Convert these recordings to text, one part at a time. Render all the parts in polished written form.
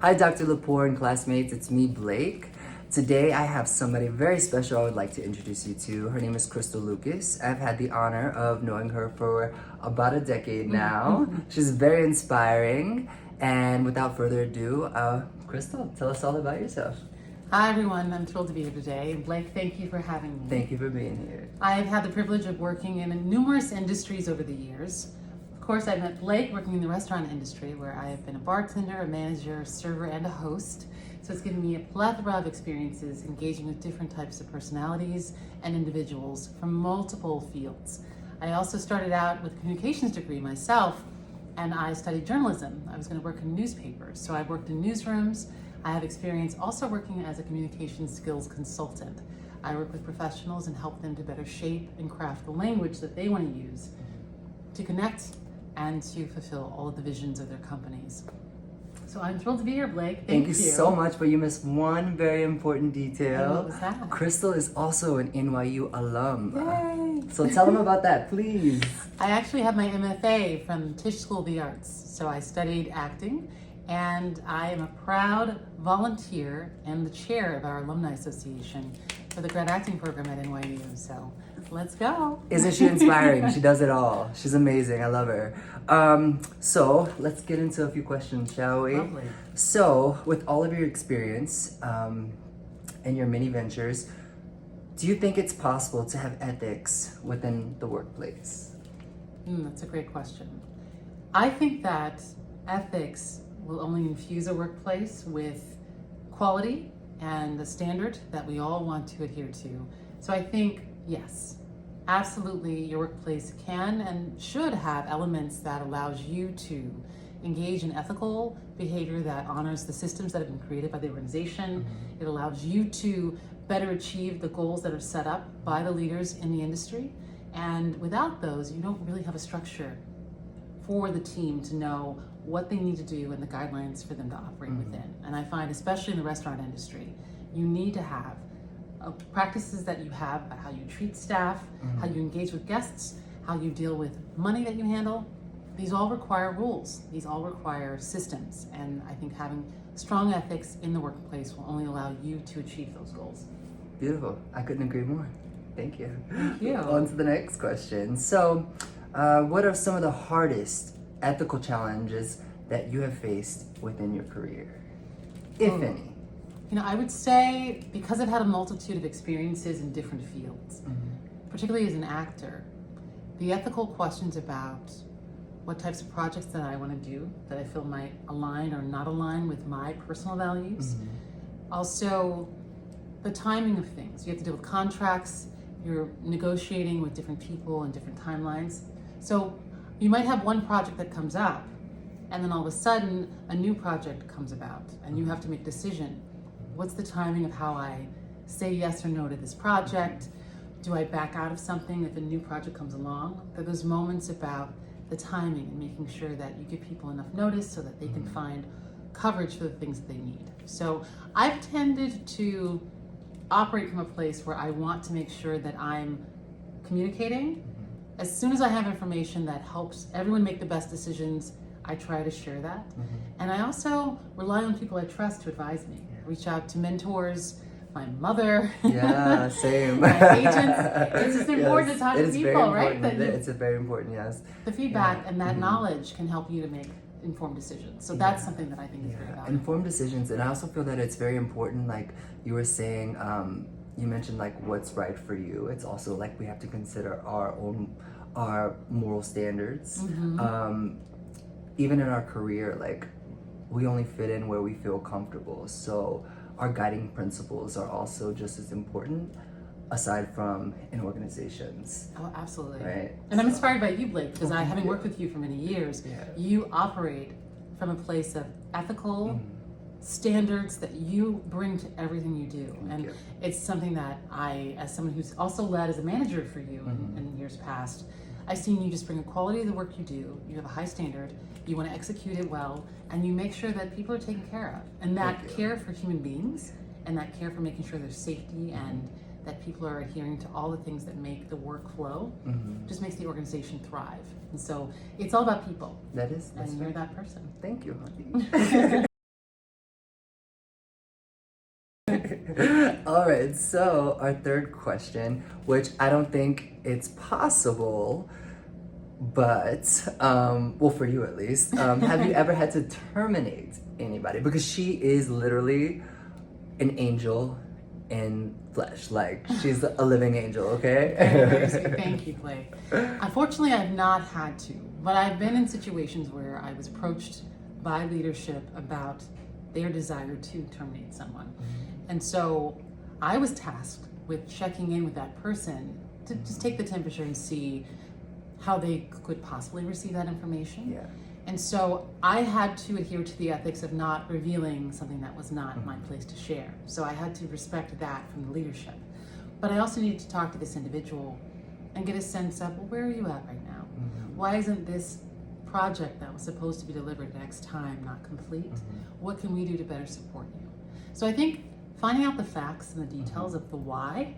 Hi, Dr. Lepore and classmates. It's me, Blake. Today, I have somebody very special I would like to introduce you to. Her name is Krystel Lucas. I've had the honor of knowing her for about a decade now. She's very inspiring. And without further ado, Krystel, tell us all about yourself. Hi everyone, I'm thrilled to be here today. Blake, thank you for having me. Thank you for being here. I've had the privilege of working in numerous industries over the years. Of course, I met Blake working in the restaurant industry where I have been a bartender, a manager, a server, and a host. So it's given me a plethora of experiences engaging with different types of personalities and individuals from multiple fields. I also started out with a communications degree myself, and I studied journalism. I was going to work in newspapers, so I worked in newsrooms. I have experience also working as a communication skills consultant. I work with professionals and help them to better shape and craft the language that they want to use to connect and to fulfill all of the visions of their companies. So I'm thrilled to be here, Blake. Thank you so much, but you missed one very important detail. And what was that? Krystel is also an NYU alum. Yay! So tell them about that, please. I actually have my MFA from Tisch School of the Arts. So I studied acting, and I am a proud volunteer and the chair of our Alumni Association for the grad acting program at NYU. So let's go. Isn't she inspiring? She does it all. She's amazing. I love her. So let's get into a few questions, shall we? Lovely. So with all of your experience and your many ventures, do you think it's possible to have ethics within the workplace? That's a great question. I think that ethics will only infuse a workplace with quality and the standard that we all want to adhere to. So I think, yes, absolutely your workplace can and should have elements that allows you to engage in ethical behavior that honors the systems that have been created by the organization. It allows you to better achieve the goals that are set up by the leaders in the industry. And without those, you don't really have a structure for the team to know what they need to do and the guidelines for them to operate within. And I find, especially in the restaurant industry, you need to have practices that you have about how you treat staff, how you engage with guests, how you deal with money that you handle. These all require rules. These all require systems. And I think having strong ethics in the workplace will only allow you to achieve those goals. Beautiful. I couldn't agree more. Thank you. Thank you. On to the next question. So, what are some of the hardest ethical challenges that you have faced within your career, if any? You know, I would say because I've had a multitude of experiences in different fields, particularly as an actor, the ethical questions about what types of projects that I want to do that I feel might align or not align with my personal values. Also, the timing of things. You have to deal with contracts, you're negotiating with different people and different timelines. So you might have one project that comes up, and then all of a sudden a new project comes about, and you have to make a decision. What's the timing of how I say yes or no to this project? Do I back out of something if a new project comes along? There are those moments about the timing and making sure that you give people enough notice so that they can find coverage for the things that they need. So I've tended to operate from a place where I want to make sure that I'm communicating. As soon as I have information that helps everyone make the best decisions, I try to share that. And I also rely on people I trust to advise me. Reach out to mentors, my mother. Yeah, same. My agents. It's just important to talk to people, right? It's very important, yes. The feedback and that knowledge can help you to make informed decisions. So that's something that I think is very valuable. Informed decisions. And I also feel that it's very important, like you were saying, you mentioned like what's right for you. It's also like we have to consider our moral standards. Even in our career, like we only fit in where we feel comfortable. So our guiding principles are also just as important aside from in organizations. Oh, absolutely. Right? And I'm inspired by you, Blake, because having worked with you for many years, you operate from a place of ethical standards that you bring to everything you do. And it's something that I, as someone who's also led as a manager for you in years past, I've seen you just bring a quality to the work you do. You have a high standard, you want to execute it well, and you make sure that people are taken care of. And that care for human beings and that care for making sure there's safety and that people are adhering to all the things that make the workflow just makes the organization thrive. And so it's all about people. That's and you're that person. Thank you, honey. All right, so our third question, which I don't think it's possible, but well, for you at least, have you ever had to terminate anybody? Because she is literally an angel in flesh. Like, she's a living angel, okay? Very sweet. Thank you, Blake. Unfortunately, I've not had to, but I've been in situations where I was approached by leadership about their desire to terminate someone. And so I was tasked with checking in with that person to just take the temperature and see how they could possibly receive that information. Yeah. And so I had to adhere to the ethics of not revealing something that was not my place to share. So I had to respect that from the leadership. But I also needed to talk to this individual and get a sense of, well, where are you at right now? Why isn't this project that was supposed to be delivered next time not complete? What can we do to better support you? So I think finding out the facts and the details of the why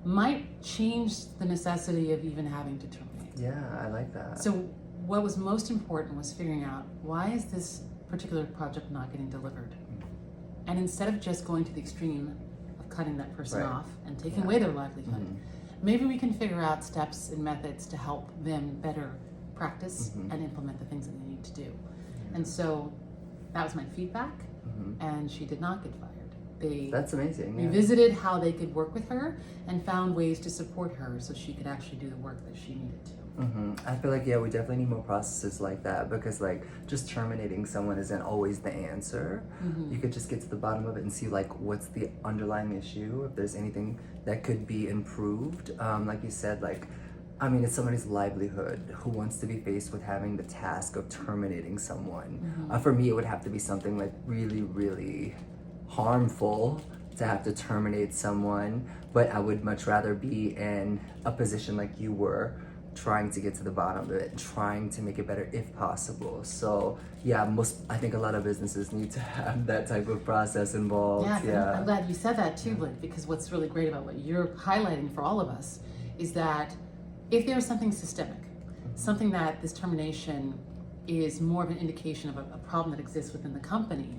might change the necessity of even having to terminate. Yeah, I like that. So what was most important was figuring out, why is this particular project not getting delivered? And instead of just going to the extreme of cutting that person off and taking away their livelihood, maybe we can figure out steps and methods to help them better practice and implement the things that they need to do. And so that was my feedback, and she did not get fired. That's amazing. Yeah. Revisited how they could work with her and found ways to support her so she could actually do the work that she needed to. I feel like, yeah, we definitely need more processes like that, because like just terminating someone isn't always the answer. You could just get to the bottom of it and see like what's the underlying issue, if there's anything that could be improved. Like you said, like, I mean, it's somebody's livelihood who wants to be faced with having the task of terminating someone. For me, it would have to be something like really, really harmful to have to terminate someone, but I would much rather be in a position like you were, trying to get to the bottom of it, trying to make it better if possible. So yeah, I think a lot of businesses need to have that type of process involved. Yeah, I'm glad you said that too, Blake, because what's really great about what you're highlighting for all of us is that if there's something systemic, something that this termination is more of an indication of a problem that exists within the company,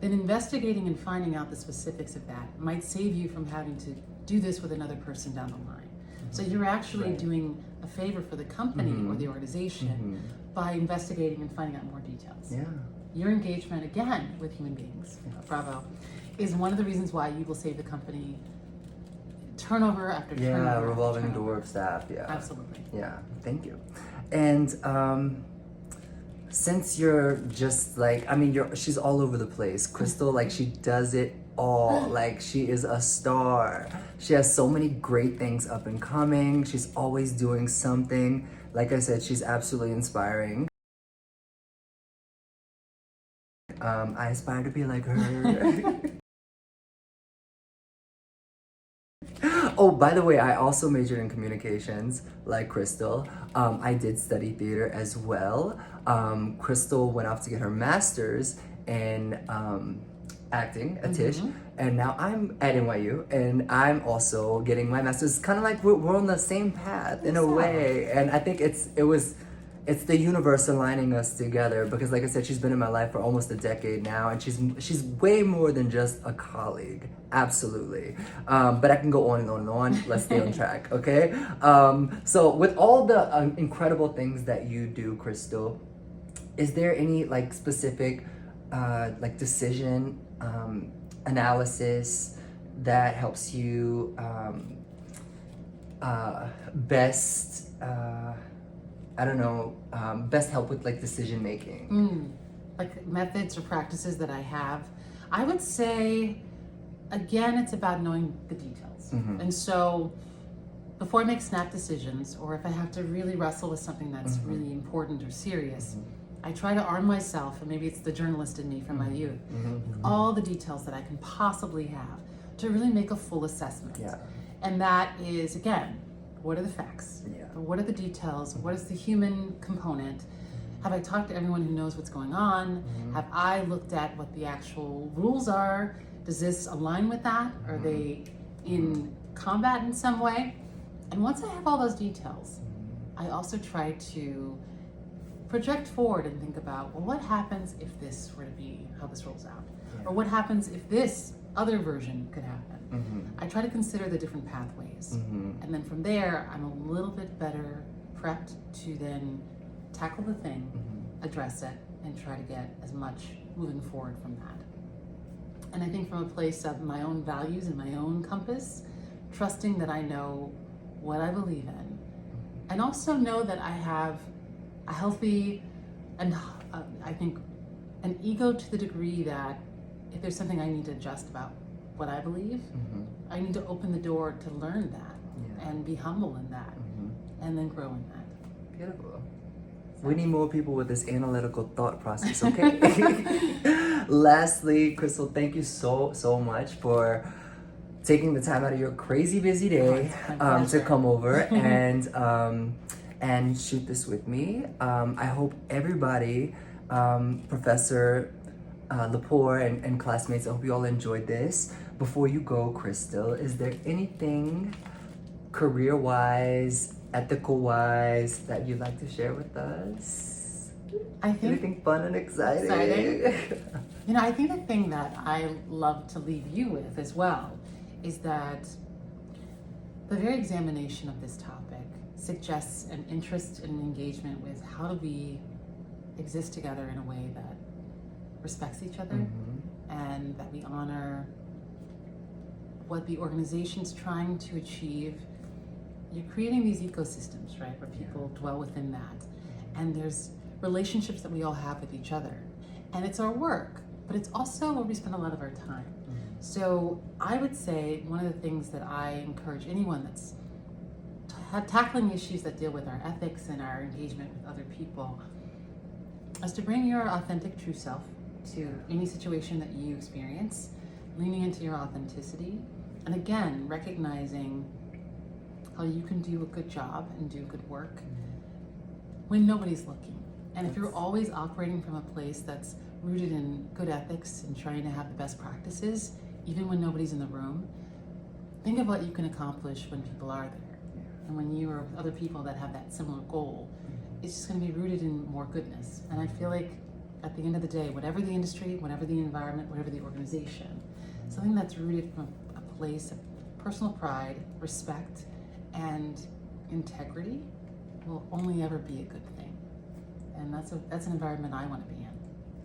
then investigating and finding out the specifics of that might save you from having to do this with another person down the line. So you're actually doing a favor for the company or the organization by investigating and finding out more details. Yeah. Your engagement, again, with human beings, bravo, is one of the reasons why you will save the company turnover after turnover. Yeah, revolving door of staff, yeah. Absolutely. Yeah, thank you. And since you're just like, I mean, she's all over the place. Krystel, like, she does it all. Like, she is a star. She has so many great things up and coming. She's always doing something. Like I said, she's absolutely inspiring. I aspire to be like her. Oh, by the way, I also majored in communications, like Krystel. I did study theater as well. Krystel went off to get her master's in acting at Tisch, and now I'm at NYU, and I'm also getting my master's. Kind of like we're on the same path in a way, and I think it's the universe aligning us together, because like I said, she's been in my life for almost a decade now, and she's way more than just a colleague. Absolutely. But I can go on and on and on. Let's stay on track, okay? So with all the incredible things that you do, Krystel, is there any like specific like decision analysis that helps you best best help with like decision making? Like methods or practices that I have, I would say, again, it's about knowing the details. And so before I make snap decisions, or if I have to really wrestle with something that's really important or serious, I try to arm myself, and maybe it's the journalist in me from my youth, with all the details that I can possibly have to really make a full assessment. And that is, again, what are the facts? What are the details? What is the human component? Have I talked to everyone who knows what's going on? Have I looked at what the actual rules are? Does this align with that? Are they in combat in some way? And once I have all those details, I also try to project forward and think about, well, what happens if this were to be how this rolls out? Or what happens if this other version could happen? try to consider the different pathways. And then from there, I'm a little bit better prepped to then tackle the thing, address it, and try to get as much moving forward from that. And I think from a place of my own values and my own compass, trusting that I know what I believe in, and also know that I have a healthy and I think an ego to the degree that if there's something I need to adjust about what I believe, I need to open the door to learn that and be humble in that and then grow in that. Beautiful. We need more people with this analytical thought process, okay? Lastly, Krystel, thank you so much for taking the time out of your crazy busy day to come over and shoot this with me. I hope everybody, Professor Lepore and classmates, I hope you all enjoyed this. Before you go, Krystel, is there anything career-wise, ethical-wise that you'd like to share with us? I think anything fun and exciting? You know, I think the thing that I love to leave you with as well is that the very examination of this topic suggests an interest and engagement with how do we exist together in a way that respects each other and that we honor what the organization's trying to achieve. You're creating these ecosystems, right, where people dwell within that. And there's relationships that we all have with each other. And it's our work, but it's also where we spend a lot of our time. So I would say one of the things that I encourage anyone that's tackling issues that deal with our ethics and our engagement with other people is to bring your authentic true self to any situation that you experience, leaning into your authenticity, and again, recognizing how you can do a good job and do good work when nobody's looking. And if you're always operating from a place that's rooted in good ethics and trying to have the best practices, even when nobody's in the room, think of what you can accomplish when people are there. And when you are with other people that have that similar goal, it's just going to be rooted in more goodness. And I feel like at the end of the day, whatever the industry, whatever the environment, whatever the organization, something that's rooted from a place of personal pride, respect, and integrity will only ever be a good thing. And that's an environment I want to be in.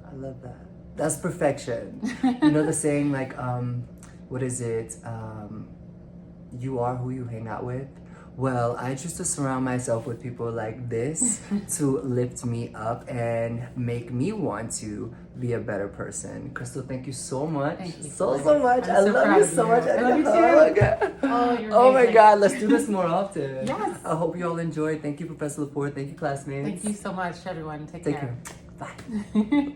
I love that. That's perfection. You know the saying, like, what is it? You are who you hang out with. Well, I choose to surround myself with people like this to lift me up and make me want to be a better person. Krystel, thank you so much. Thank you. So much. I love you so much. I love you too. Oh my God, let's do this more often. Yes. I hope you all enjoyed. Thank you, Professor Lepore. Thank you, classmates. Thank you so much, everyone. Take care. Bye.